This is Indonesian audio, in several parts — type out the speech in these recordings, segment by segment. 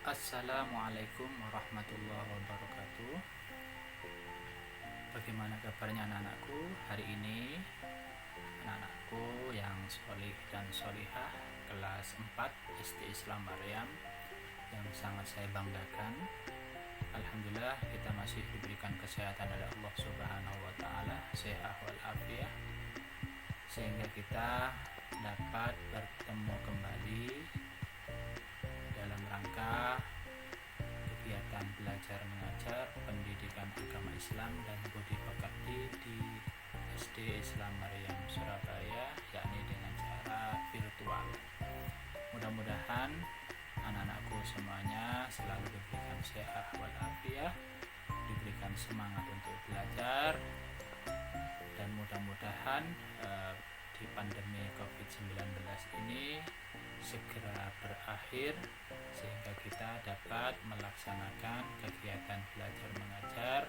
Assalamualaikum warahmatullahi wabarakatuh. Bagaimana kabarnya anak-anakku hari ini? Anak-anakku yang solih dan solihah kelas 4 SD Islam Maryam yang sangat saya banggakan. Alhamdulillah kita masih diberikan kesehatan oleh Allah Subhanahu wa taala, sehat walafiat, sehingga kita dapat bertemu kembali dalam rangka kegiatan belajar mengajar pendidikan agama Islam dan budi pekerti di SD Islam Maryam Surabaya, yakni dengan cara virtual. Mudah-mudahan anak-anakku semuanya selalu diberikan sehat walafiat, diberikan semangat untuk belajar, dan mudah-mudahan di pandemi COVID-19 ini segera berakhir sehingga kita dapat melaksanakan kegiatan belajar mengajar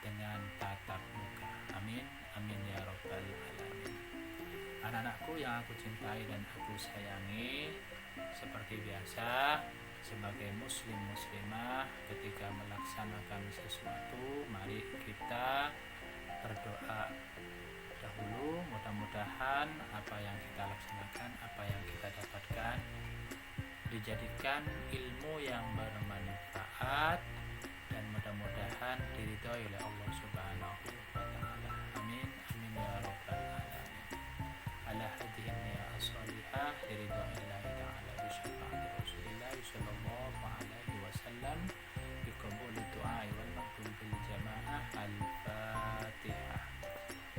dengan tatap muka. Amin, amin ya robbal alamin. Anak-anakku yang aku cintai dan aku sayangi, seperti biasa sebagai muslim muslimah ketika melaksanakan sesuatu, mari kita berdoa dahulu. Mudah-mudahan apa yang kita laksanakan, apa yang kita dapatkan dijadikan ilmu yang bermanfaat dan mudah-mudahan diridhoi oleh Allah Subhanahu wa taala. Amin, amin ya rabbal alamin. Ala hadhihi ya as-salihah diridhoillahi taala bi syafaati Rasulillah sallallahu alaihi wasallam bi qabuli du'a wal maqbul bil jamaah. Al-Fatihah.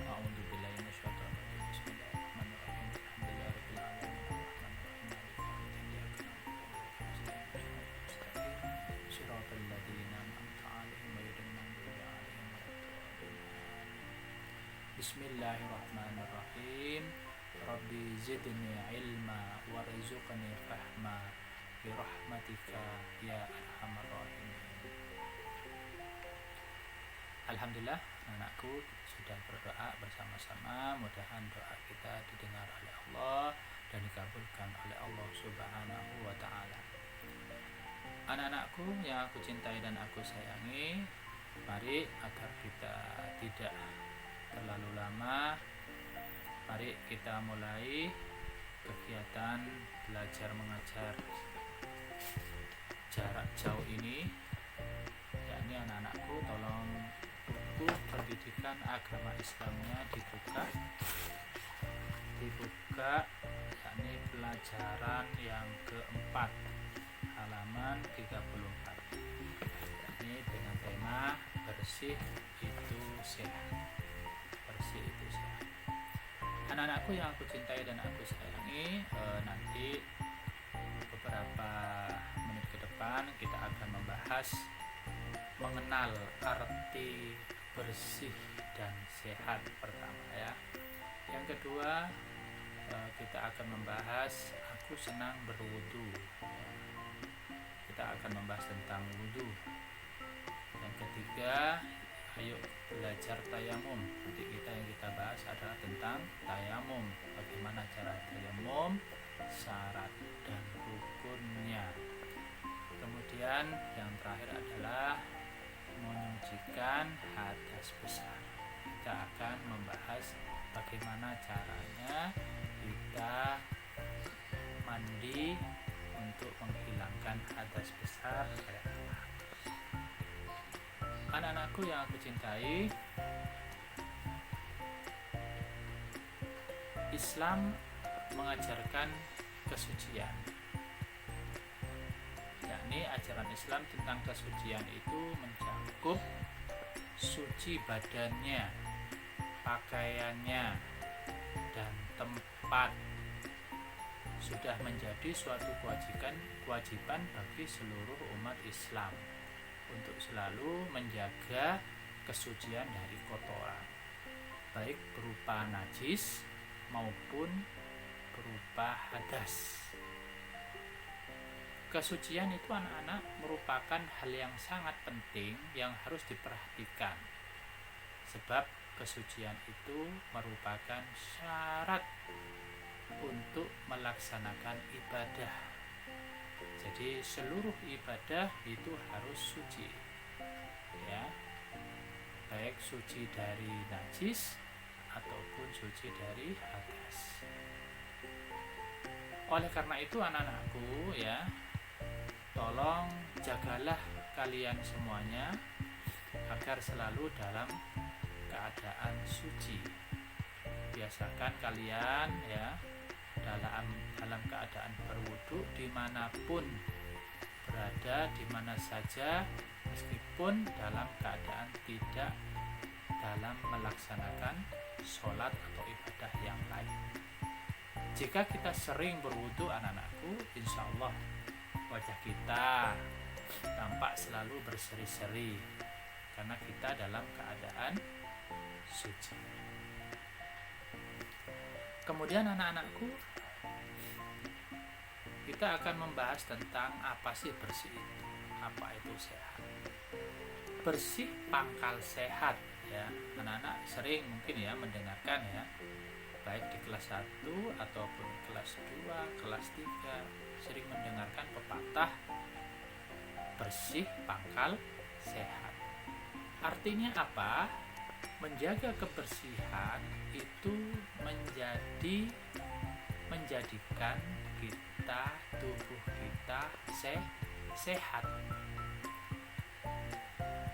A'udzu billahi minasyaitonir rajim. Bismillahirrahmanirrahim. Alhamdulillahirabbil alamin. Shiratal ladzina an'amta 'alaihim ghairil maghdubi 'alaihim waladdallin. Bismillahirrahmanirrahim. Rabbi zidni ilma warzuqni fahma bi rahmatika ya arhamar rahimin. Alhamdulillah, anakku sudah berdoa bersama-sama. Mudah-mudahan doa kita didengar oleh Allah dan dikabulkan oleh Allah Subhanahu wa taala. Anak-anakku yang aku cintai dan aku sayangi, mari agar kita tidak terlalu lama, mari kita mulai kegiatan belajar mengajar jarak jauh ini. Yakni anak-anakku tolong buku pendidikan agama Islamnya dibuka, yakni pelajaran yang keempat, halaman 34, yakni dengan tema bersih itu sehat. Bersih itu sehat. Anak-anakku yang aku cintai dan aku sayangi, nanti beberapa menit ke depan kita akan membahas mengenal arti bersih dan sehat pertama ya. Yang kedua, kita akan membahas aku senang berwudu. Kita akan membahas tentang wudu. Yang ketiga, ayo belajar tayamum. Nanti yang kita bahas adalah tentang tayamum. Bagaimana cara tayamum, syarat dan rukunnya. Kemudian yang terakhir adalah menyucikan hadas besar. Kita akan membahas bagaimana caranya kita mandi untuk menghilangkan hadas besar. Anak-anakku yang aku cintai, Islam mengajarkan kesucian. Yakni ajaran Islam tentang kesucian itu mencakup suci badannya, pakaiannya, dan tempat. Sudah menjadi suatu kewajiban bagi seluruh umat Islam untuk selalu menjaga kesucian dari kotoran, baik berupa najis maupun berupa hadas. Kesucian itu anak-anak merupakan hal yang sangat penting yang harus diperhatikan, sebab kesucian itu merupakan syarat untuk melaksanakan ibadah. Jadi seluruh ibadah itu harus suci, ya, baik suci dari najis ataupun suci dari hadas. Oleh karena itu anak-anakku, ya, tolong jagalah kalian semuanya agar selalu dalam keadaan suci. Biasakan kalian, ya, dalam keadaan berwudu dimanapun berada, dimana saja, meskipun dalam keadaan tidak dalam melaksanakan sholat atau ibadah yang lain. Jika kita sering berwudu anak-anakku, insya Allah wajah kita tampak selalu berseri-seri karena kita dalam keadaan suci. Kemudian anak-anakku, kita akan membahas tentang apa sih bersih itu, apa itu sehat. Bersih pangkal sehat, ya. Anak-anak sering mungkin ya mendengarkan, ya, baik di kelas 1 ataupun kelas 2, kelas 3 sering mendengarkan pepatah bersih pangkal sehat. Artinya apa? Menjaga kebersihan itu menjadikan kita, tubuh kita sehat.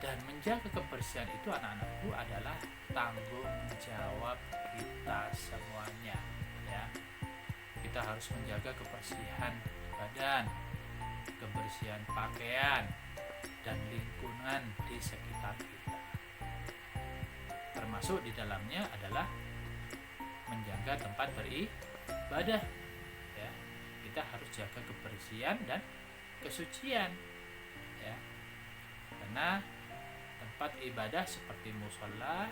Dan menjaga kebersihan itu anak-anakku adalah tanggung jawab kita semuanya, ya. Kita harus menjaga kebersihan badan, kebersihan pakaian, dan lingkungan di sekitar kita. Termasuk di dalamnya adalah menjaga tempat beribadah, ya. Kita harus jaga kebersihan dan kesucian, ya. Karena tempat ibadah seperti mushola,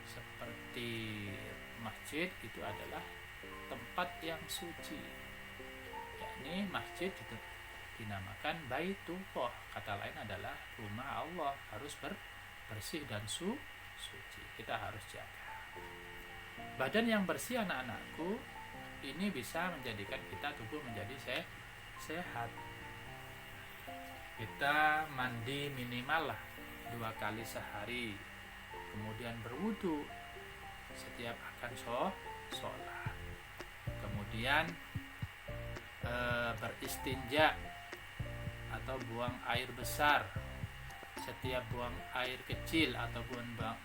seperti masjid itu adalah tempat yang suci, yakni masjid itu dinamakan Baitullah, kata lain adalah rumah Allah, harus bersih dan suci. Kita harus jaga badan yang bersih anak-anakku. Ini bisa menjadikan kita tubuh menjadi sehat. Kita mandi minimal lah 2 kali sehari, kemudian berwudu setiap akan sholat, kemudian beristinja atau buang air besar. Setiap buang air kecil ataupun buang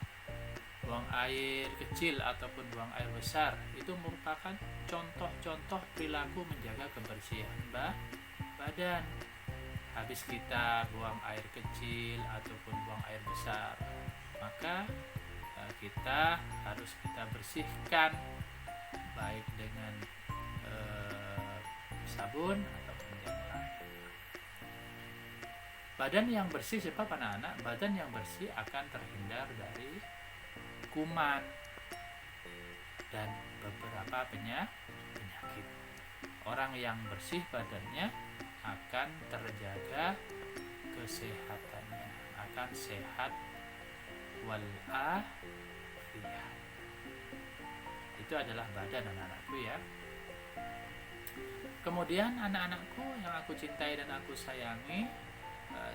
air besar itu merupakan contoh-contoh perilaku menjaga kebersihan badan. Habis kita buang air kecil ataupun buang air besar, maka kita harus bersihkan baik dengan sabun ataupun yang lain. Badan yang bersih, sebab anak-anak, badan yang bersih akan terhindar dari kuman dan beberapa penyakit. Orang yang bersih badannya akan terjaga kesehatannya, akan sehat walafiat. Itu adalah badan anak-anakku, ya. Kemudian anak-anakku yang aku cintai dan aku sayangi,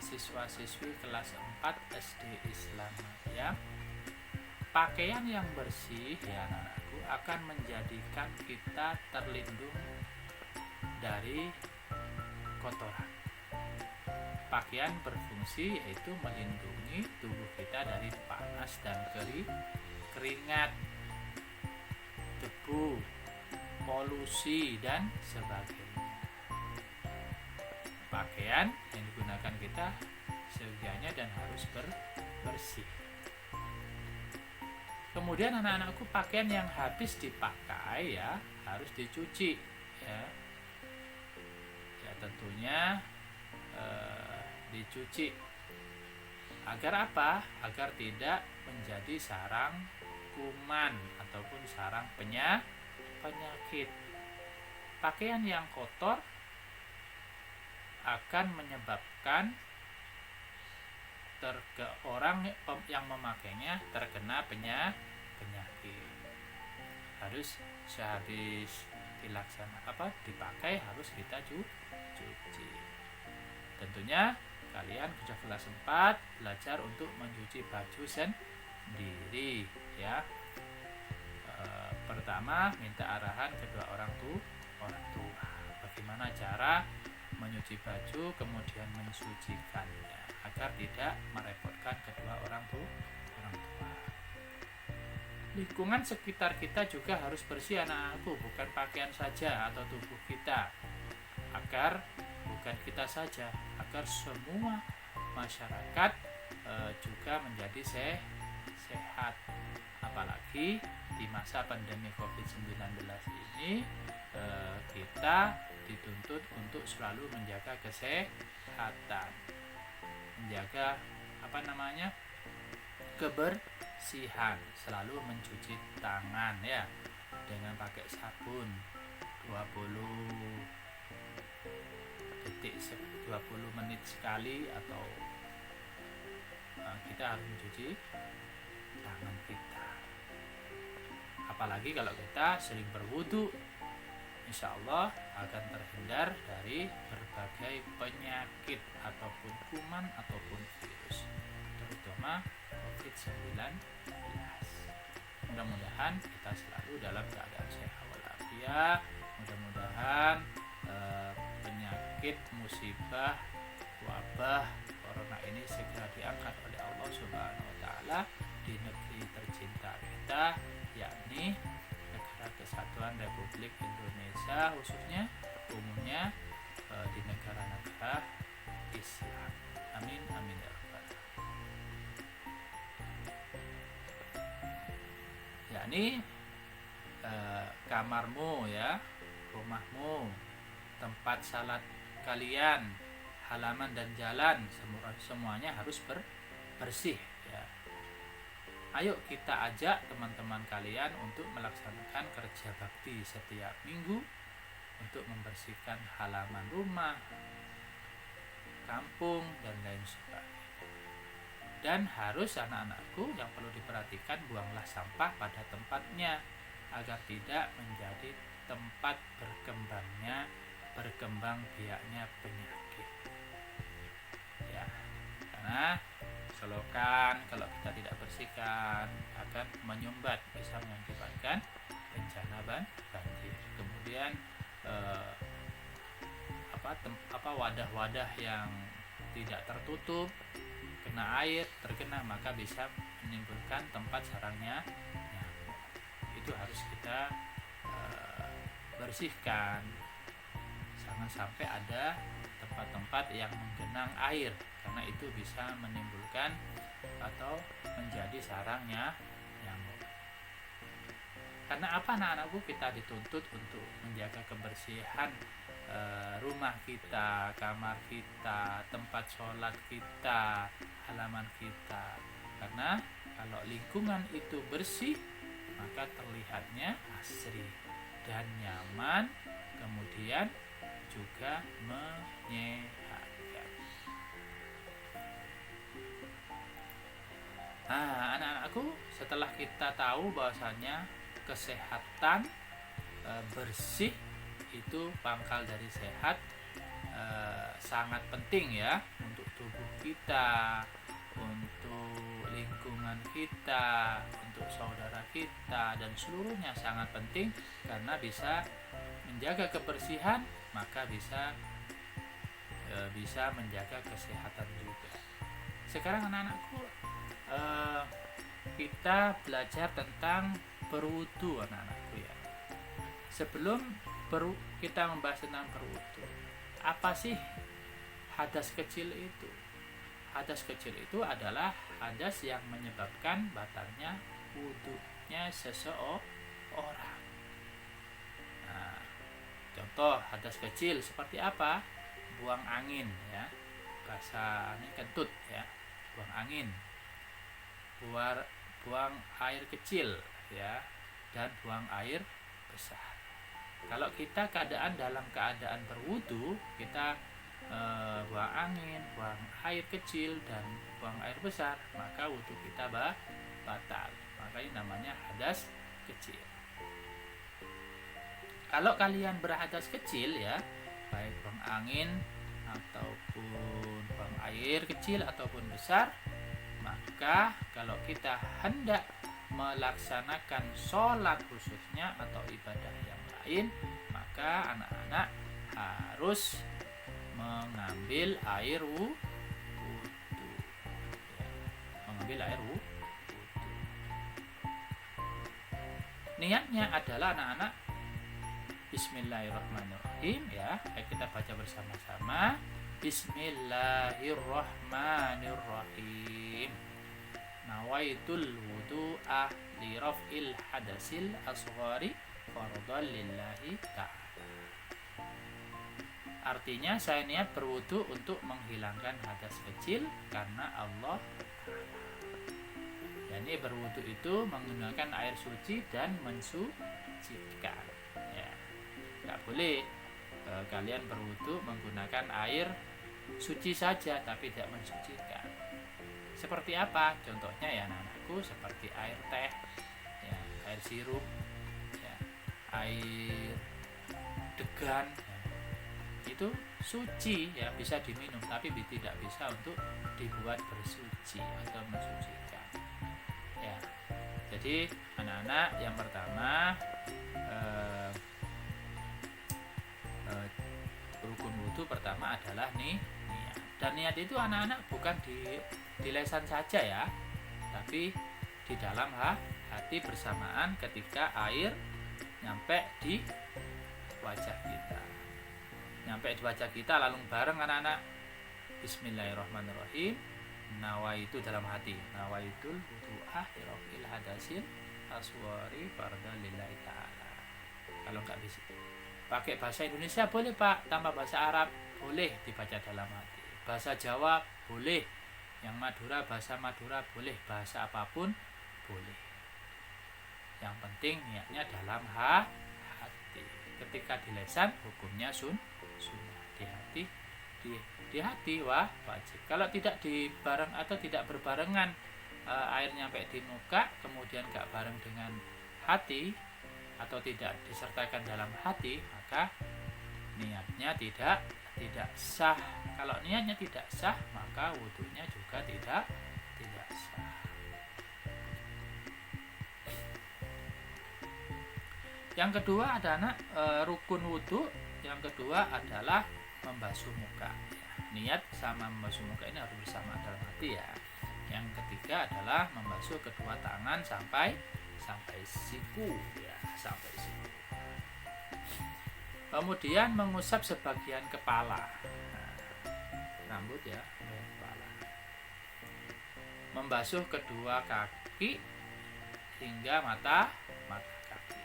siswa-siswi kelas 4 SD Islam, ya. Pakaian yang bersih, ya anak-anakku, akan menjadikan kita terlindung dari kotoran. Pakaian berfungsi yaitu melindungi tubuh kita dari panas dan keringat, debu, polusi, dan sebagainya. Pakaian yang digunakan kita seyogianya dan harus bersih. Kemudian anak-anakku, pakaian yang habis dipakai, ya, harus dicuci, ya. Ya, tentunya dicuci. Agar apa? Agar tidak menjadi sarang kuman ataupun sarang penyakit. Pakaian yang kotor akan menyebabkan orang yang memakainya terkena penyakit. Harus sehabis dipakai harus kita cuci. tentunya kalian sudah kelas 4 belajar untuk mencuci baju sendiri ya. Pertama, minta arahan kedua orang tua. Bagaimana cara mencuci baju kemudian mensucikannya agar tidak merepotkan kedua orang tua. Lingkungan sekitar kita juga harus bersih anak-anakku, bukan pakaian saja atau tubuh kita. Bukan kita saja, agar semua masyarakat juga menjadi sehat. Apalagi di masa pandemi COVID-19 ini kita dituntut untuk selalu menjaga kesehatan, menjaga kebersihan, selalu mencuci tangan ya dengan pakai sabun 20 menit sekali, atau kita harus mencuci tangan kita. Apalagi kalau kita sering berwudu, insya Allah akan terhindar dari berbagai penyakit ataupun kuman ataupun virus, terutama COVID-19. Mudah-mudahan kita selalu dalam keadaan sehat walafiat. Mudah-mudahan penyakit, musibah, wabah corona ini segera diangkat oleh Allah Subhanahu wa Ta'ala di negeri tercinta kita, yakni Negara Kesatuan Republik Indonesia, khususnya umumnya di negara-negara Islam. Amin amin ya rabbal alamin. Yakni kamarmu ya, rumahmu, tempat salat kalian, halaman dan jalan, semuanya harus bersih ya. Ayo kita ajak teman-teman kalian untuk melaksanakan kerja bakti setiap minggu untuk membersihkan halaman rumah, kampung, dan lain sebagainya. Dan harus anak-anakku yang perlu diperhatikan, buanglah sampah pada tempatnya agar tidak menjadi tempat berkembang biaknya penyakit ya. Karena selokan kalau kita tidak bersihkan akan menyumbat, bisa mengakibatkan bencana banjir. Kemudian wadah-wadah yang tidak tertutup kena air, terkena, maka bisa menimbulkan tempat sarangnya nyamuk. Itu harus kita bersihkan. Jangan sampai ada tempat-tempat yang menggenang air, karena itu bisa menimbulkan atau menjadi sarangnya nyamuk. Karena apa anak-anakku, kita dituntut untuk menjaga kebersihan rumah kita, kamar kita, tempat sholat kita, halaman kita. Karena kalau lingkungan itu bersih, maka terlihatnya asri dan nyaman, kemudian juga menyehatkan. Nah, anak-anakku, setelah kita tahu bahwasanya kesehatan bersih itu pangkal dari sehat, sangat penting ya untuk tubuh kita, untuk lingkungan kita, untuk saudara kita, dan seluruhnya sangat penting karena bisa menjaga kebersihan, maka bisa menjaga kesehatan juga. Sekarang anak-anakku, kita belajar tentang berwudu anak-anakku ya. Sebelum kita membahas tentang berwudu, apa sih hadas kecil itu? Hadas kecil itu adalah hadas yang menyebabkan batalnya wudunya seseorang. Nah, contoh hadas kecil seperti apa? Buang angin ya, bahasa ini kentut ya, buang angin, buang air kecil ya, dan buang air besar. Kalau kita dalam keadaan berwudu, kita buang angin, buang air kecil, dan buang air besar, maka wudu kita batal. Maka ini namanya hadas kecil. Kalau kalian berhadas kecil ya, baik buang angin ataupun buang air kecil ataupun besar, maka kalau kita hendak melaksanakan sholat khususnya atau ibadah yang lain, maka anak-anak harus mengambil air wudhu, ya, mengambil air wudhu. Niatnya adalah anak-anak Bismillahirrahmanirrahim, ya. Kita baca bersama-sama. Bismillahirrahmanirrahim. Nawaitul wudu'a li raf'il hadasil asghari fardhan lillahi ta'ala. Artinya saya niat berwudu untuk menghilangkan hadas kecil karena Allah. Yani berwudu itu menggunakan air suci dan mensucikan. Ya, nggak boleh kalian berwudu menggunakan air suci saja tapi tidak mensucikan. Seperti apa? Contohnya ya anak-anakku, seperti air teh, ya, air sirup, ya, air degan, ya. Itu suci, ya, bisa diminum tapi tidak bisa untuk dibuat bersuci atau mensucikan. Ya, jadi anak-anak yang pertama rukun wudhu pertama adalah niat. Dan niat itu anak-anak bukan di lisan saja, ya, tapi di dalam hati bersamaan ketika air nyampe di wajah kita. Nyampe di wajah kita lalu bareng anak-anak Bismillahirrahmanirrahim. Nawaitu dalam hati, nawaitul wudu'ah irafil hadasin aswari fardhan lillahi ta'ala. Kalau nggak bisa pakai bahasa Indonesia boleh Pak, tambah bahasa Arab boleh dibaca dalam hati, bahasa Jawa boleh, yang Madura bahasa Madura boleh, bahasa apapun boleh. Yang penting niatnya dalam hati. Ketika di lisan hukumnya sunnah, di hati wajib. Kalau tidak dibareng atau tidak berbarengan air nyampe di muka kemudian gak bareng dengan hati atau tidak disertakan dalam hati, maka niatnya tidak sah. Kalau niatnya tidak sah, maka wudunya juga tidak sah. Yang kedua adalah rukun wudu. Yang kedua adalah membasuh muka. Niat sama membasuh muka ini harus bersama dalam hati, ya. Yang ketiga adalah membasuh kedua tangan sampai siku, ya, sampai siku. Kemudian mengusap sebagian kepala, rambut, ya, kepala. Membasuh kedua kaki hingga mata kaki.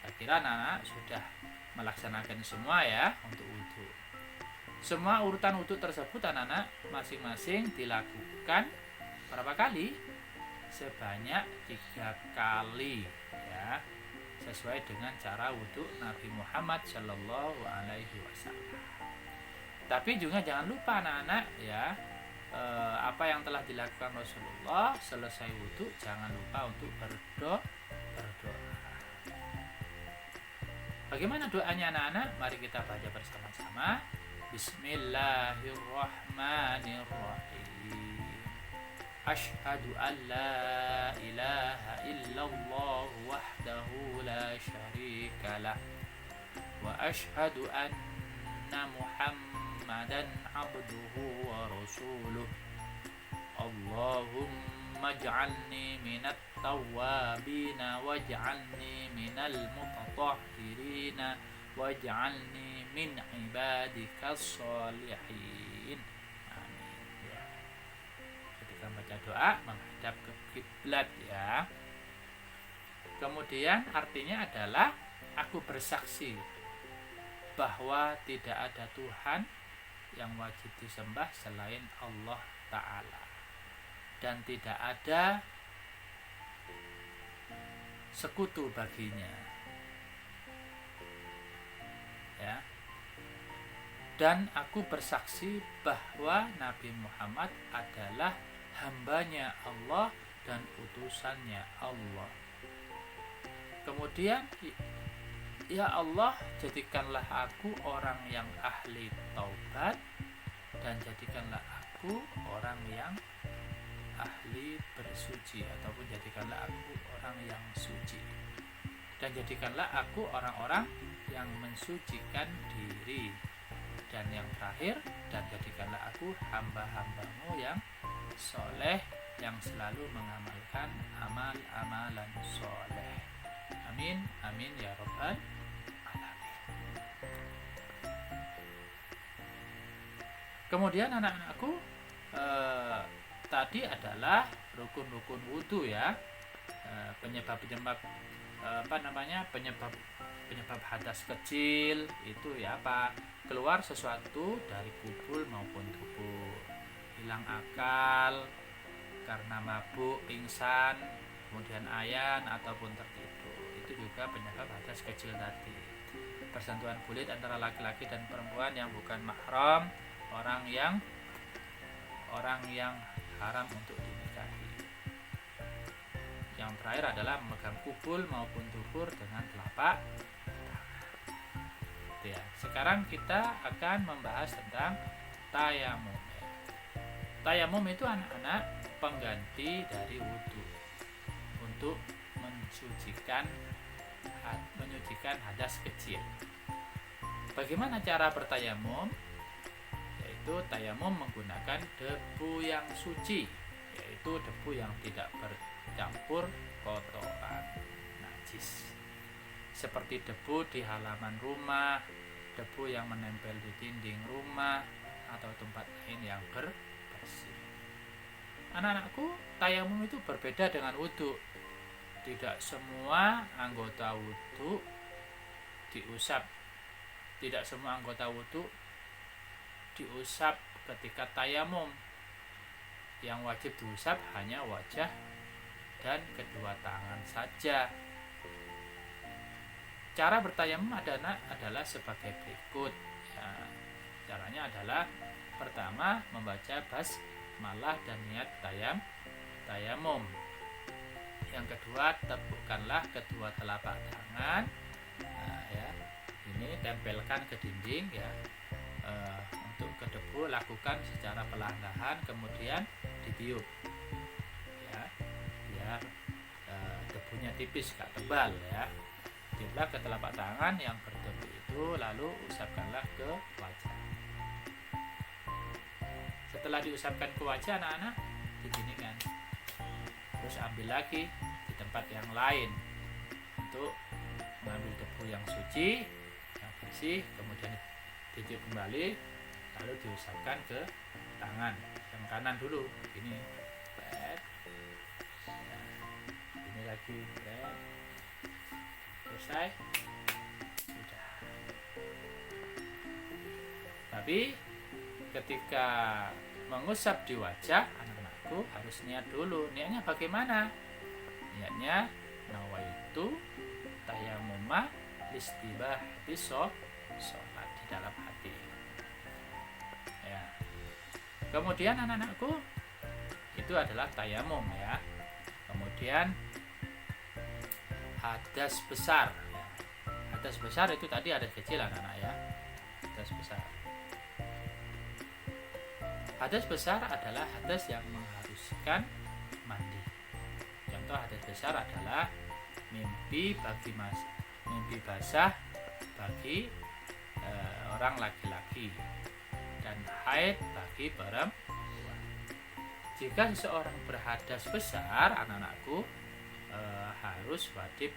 Saya kira anak-anak sudah melaksanakan semua, ya, untuk wudu. Semua urutan wudu tersebut anak-anak masing-masing dilakukan berapa kali? Sebanyak 3 kali, ya, sesuai dengan cara wudu Nabi Muhammad Shallallahu Alaihi Wasallam. Tapi juga jangan lupa anak-anak, ya, apa yang telah dilakukan Rasulullah selesai wudu, jangan lupa untuk berdoa. Bagaimana doanya anak-anak? Mari kita baca bersama-sama. Bismillahirrahmanirrahim. Asyhadu an la ilaha illallah wahdahu la syarikalah wa asyhadu anna Muhammadan abduhu wa rasuluh. Allahumma ij'alni minat tawwabina waj'alni minal mutatahhirina waj'alni min ibadikas sholihin. Amin, ya. Ketika baca doa menghadap ke kiblat, ya. Kemudian artinya adalah aku bersaksi bahwa tidak ada Tuhan yang wajib disembah selain Allah Ta'ala, dan tidak ada sekutu baginya, ya. Dan aku bersaksi bahwa Nabi Muhammad adalah hambanya Allah dan utusannya Allah. Kemudian, ya Allah, jadikanlah aku orang yang ahli taubat aku orang yang ahli bersuci, ataupun jadikanlah aku orang yang suci, dan jadikanlah aku orang-orang yang mensucikan diri. Dan yang terakhir, dan jadikanlah aku hamba-hambamu yang soleh, yang selalu mengamalkan amal-amalan soleh. Amin, amin ya rabbal alamin. Kemudian anak-anakku, tadi adalah rukun-rukun wudhu ya, penyebab hadas kecil itu ya apa? Keluar sesuatu dari kubul maupun tubuh, hilang akal karena mabuk, pingsan, kemudian ayan ataupun tertidur, itu juga penyebab hadas kecil tadi. Persentuhan kulit antara laki-laki dan perempuan yang bukan mahram, orang yang haram untuk dinikahi. Yang terakhir adalah memegang kubul maupun dubur dengan telapak ya. Sekarang kita akan membahas tentang tayamum. Tayamum itu anak-anak pengganti dari wudhu untuk menyucikan hadas kecil. Bagaimana cara bertayamum? Yaitu tayamum menggunakan debu yang suci, yaitu debu yang tidak bercampur kotoran najis, seperti debu di halaman rumah, debu yang menempel di dinding rumah, atau tempat lain yang bersih. Anak-anakku, tayamum itu berbeda dengan wudhu. Tidak semua anggota wudhu diusap. Tidak semua anggota wudhu diusap ketika tayamum. Yang wajib diusap hanya wajah dan kedua tangan saja. Cara bertayamum adalah sebagai berikut ya. Caranya adalah pertama membaca basmalah dan niat tayamum. Yang kedua, tepukkanlah kedua telapak tangan ya. Ini tempelkan ke dinding ya. Untuk ke debu lakukan secara perlahan-lahan, kemudian ditiup ya, biar debunya tipis, gak tebal ya. Tiuplah ke telapak tangan yang berdebu itu, lalu usapkanlah ke wajah. Setelah diusapkan ke wajah anak-anak, diginikan. Terus ambil lagi di tempat yang lain untuk mengambil debu yang suci, yang bersih, kemudian ditiup kembali, lalu diusapkan ke tangan yang kanan dulu. Ini, ini lagi, selesai. Sudah. Tapi ketika mengusap di wajah, anak-anakku harus niat dulu. Niatnya bagaimana? Niatnya nawaitu tayamuma listibahati sholat, di dalam hati ya. Kemudian anak-anakku, itu adalah tayamum ya. Kemudian hadas besar. Hadas besar itu tadi hadas kecil anak-anak ya. Hadas besar. Hadas besar adalah hadas yang mengharuskan mandi. Contoh hadas besar adalah mimpi basah bagi orang laki-laki dan haid bagi perempuan. Jika seseorang berhadas besar, anak-anakku, harus wajib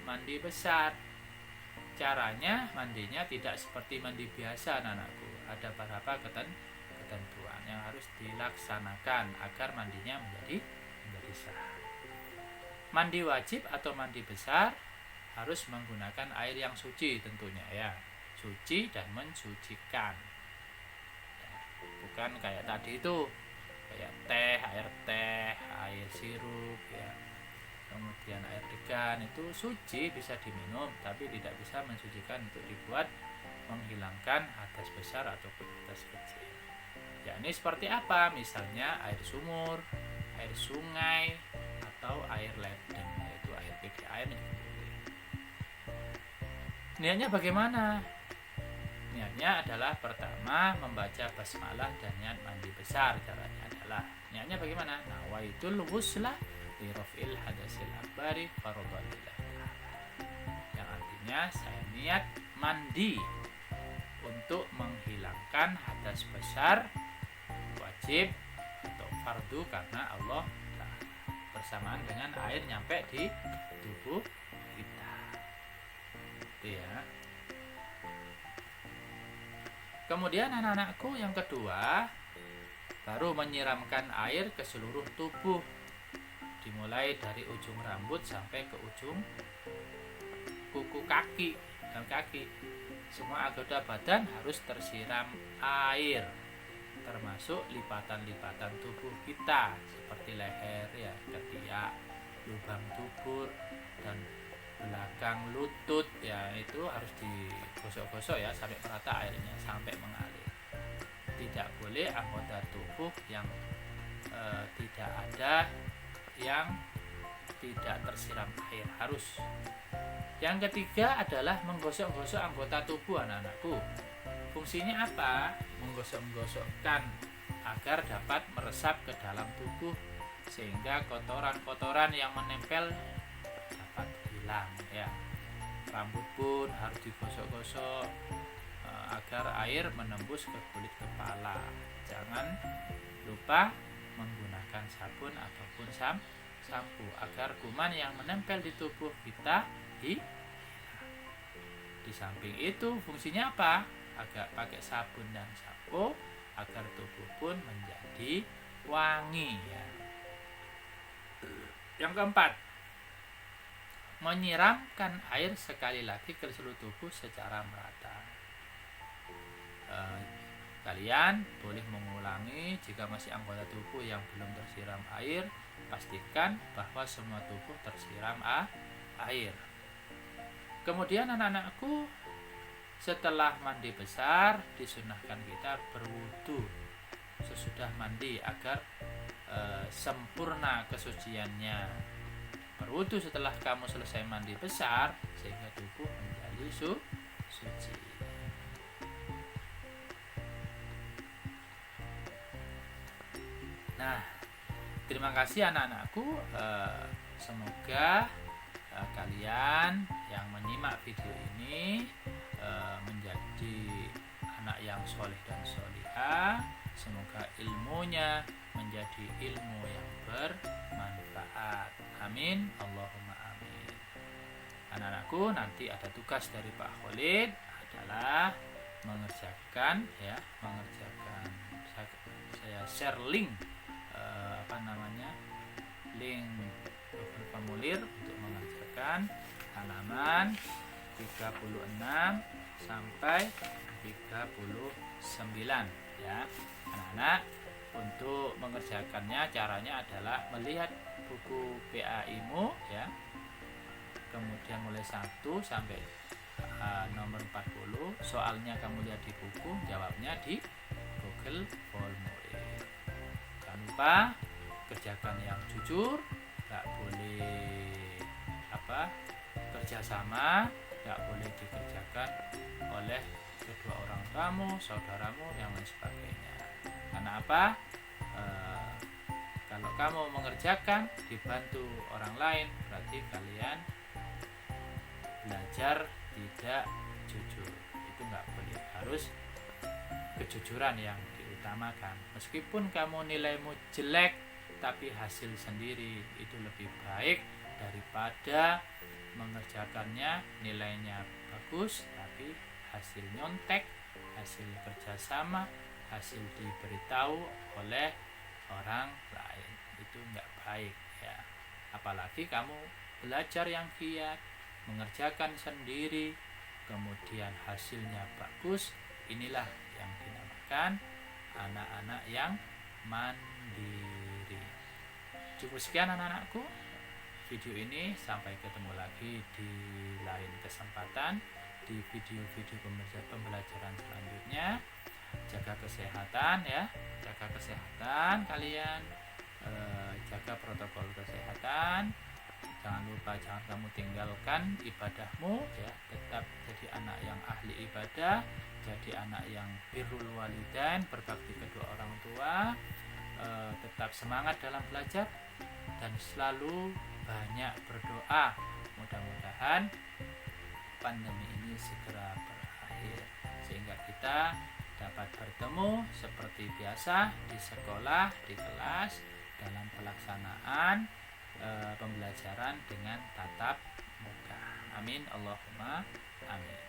mandi besar. Caranya mandinya tidak seperti mandi biasa anak-anakku. Ada beberapa ketentuan yang harus dilaksanakan agar mandinya menjadi sah. Mandi wajib atau mandi besar harus menggunakan air yang suci tentunya ya. Suci dan mensucikan ya, bukan kayak tadi itu, kayak air teh, air sirup ya, kemudian air degan. Itu suci, bisa diminum, tapi tidak bisa mensucikan untuk dibuat menghilangkan hadas besar ataupun hadas kecil. Ya, ini seperti apa? Misalnya air sumur, air sungai, atau air ledeng, yaitu air PDAM. Niatnya bagaimana? Niatnya adalah pertama membaca basmalah dan niat mandi besar. Caranya adalah, niatnya bagaimana? Nawaitul ghusla li raf'il hadasil akbari fardhillah. Yang artinya saya niat mandi untuk menghilangkan hadas besar wajib atau fardu karena Allah bersamaan dengan air nyampe di tubuh kita. Itu ya. Kemudian anak-anakku yang kedua, baru menyiramkan air ke seluruh tubuh, dimulai dari ujung rambut sampai ke ujung kuku kaki dan kaki. Semua anggota badan harus tersiram air, termasuk lipatan-lipatan tubuh kita seperti leher ya, ketiak, lubang dubur dan belakang lutut ya, itu harus digosok-gosok ya sampai merata airnya, sampai mengalir. Tidak boleh anggota tubuh yang tidak ada yang tidak tersiram air, harus. Yang ketiga adalah menggosok-gosok anggota tubuh anak-anakku. Fungsinya apa? Menggosok-gosokkan agar dapat meresap ke dalam tubuh sehingga kotoran-kotoran yang menempel dapat hilang ya. Rambut pun harus digosok-gosok agar air menembus ke kulit kepala. Jangan lupa menggunakan sabun ataupun sampo agar kuman yang menempel di tubuh kita hilang. Di samping itu fungsinya apa? Agar pakai sabun dan sampo agar tubuh pun menjadi wangi ya. Yang keempat, menyiramkan air sekali lagi ke seluruh tubuh secara merata. Kalian boleh mengulangi jika masih anggota tubuh yang belum tersiram air. Pastikan bahwa semua tubuh tersiram air. Kemudian anak-anakku, setelah mandi besar disunahkan kita berwudu sesudah mandi agar sempurna kesuciannya. Berwudu setelah kamu selesai mandi besar sehingga tubuh menjadi suci. Nah, terima kasih anak-anakku. Semoga kalian yang menyimak video ini menjadi anak yang soleh dan solihah. Semoga ilmunya menjadi ilmu yang bermanfaat. Amin, Allahumma amin. Anak-anakku, nanti ada tugas dari Pak Khalid adalah mengerjakan saya share link link Google Formulir untuk mengerjakan halaman 36 sampai 39 ya. Anak-anak, untuk mengerjakannya caranya adalah melihat buku PAI-mu ya. Kemudian mulai 1 sampai nomor 40, soalnya kamu lihat di buku, jawabnya di Google Formulir. Jangan lupa kerjakan yang jujur, gak boleh kerjasama, gak boleh dikerjakan oleh kedua orang tuamu, saudaramu, yang lain sebagainya. Karena apa? Kalau kamu mengerjakan dibantu orang lain, berarti kalian belajar tidak jujur. Itu nggak boleh, harus kejujuran yang diutamakan. Meskipun kamu nilaimu jelek, tapi hasil sendiri itu lebih baik daripada mengerjakannya nilainya bagus tapi hasil nyontek, hasil kerjasama, hasil diberitahu oleh orang lain. Itu nggak baik ya. Apalagi kamu belajar yang giat, mengerjakan sendiri, kemudian hasilnya bagus. Inilah yang dinamakan anak-anak yang mandiri. Cukup sekian anak-anakku video ini, sampai ketemu lagi di lain kesempatan di video-video pembelajaran selanjutnya. Jaga kesehatan ya, jaga kesehatan kalian, jaga protokol kesehatan, Jangan lupa, jangan kamu tinggalkan ibadahmu ya, tetap jadi anak yang ahli ibadah, jadi anak yang birrul walidain, berbakti kedua orang tua, tetap semangat dalam belajar dan selalu banyak berdoa. Mudah-mudahan pandemi ini segera berakhir sehingga kita dapat bertemu seperti biasa di sekolah, di kelas, dalam pelaksanaan pembelajaran dengan tatap muka. Amin Allahumma amin.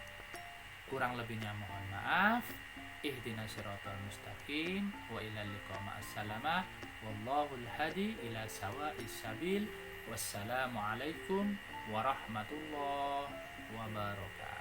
Kurang lebihnya mohon maaf. Ihdinas siratal mustaqim wa ilal liqa ma'assalamah wallahul hadi ila sawa'is sabil. Wassalamualaikum warahmatullahi wabarakatuh.